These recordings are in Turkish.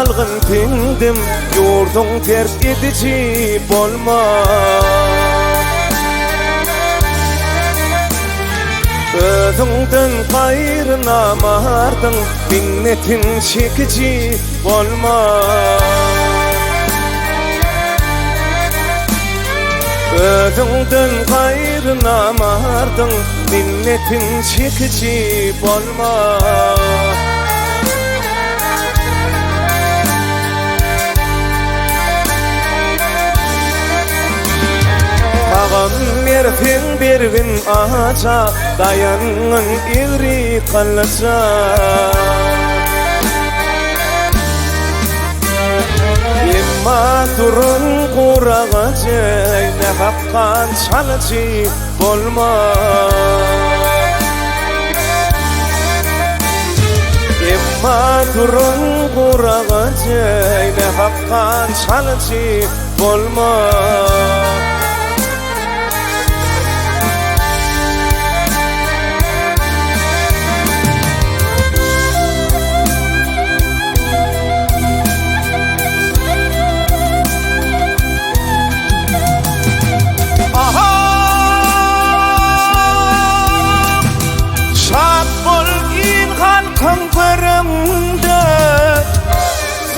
salgın pindim, yurdun terk edici bolma. Özünden gayrı namardın, minnetin çekici bolma. Özünden gayrı namardın, minnetin çekici bolma. Mertin birvin ağaca dayanın iri kalacak. İmma durun kurağacı ne hakkan çalıcı bolma. İmma durun kurağacı ne hakkan çalıcı bolma.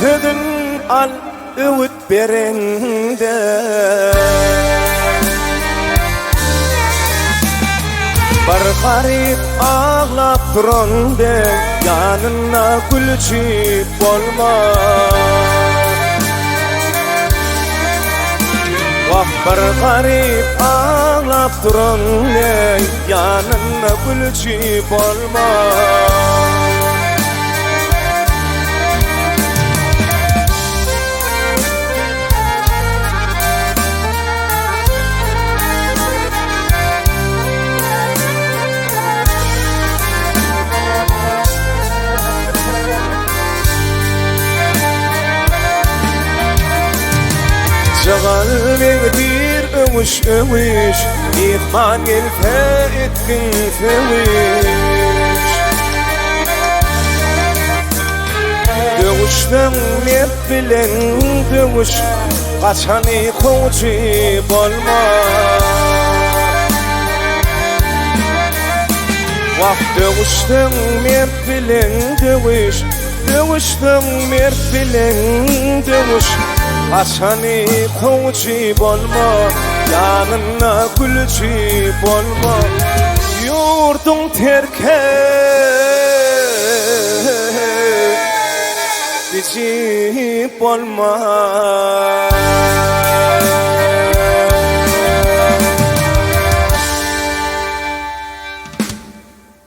Sözün al öğüt berende, bir garip ağlap duranda yanına gülücü bolma. Vah bir garip ağlap duranda yanına gülücü bolma. Kalbin bir övüş övüş, ihman ilfe etkin fevüş. Dövüşten mep bilen dövüş, kaçanı kovucu bolma. Vah dövüşten mep bilen dövüş, dövüşten mep bilen dövüş. Aşanı kovucu bolma, yanına gülücü bolma. Yurdun terk edici bolma.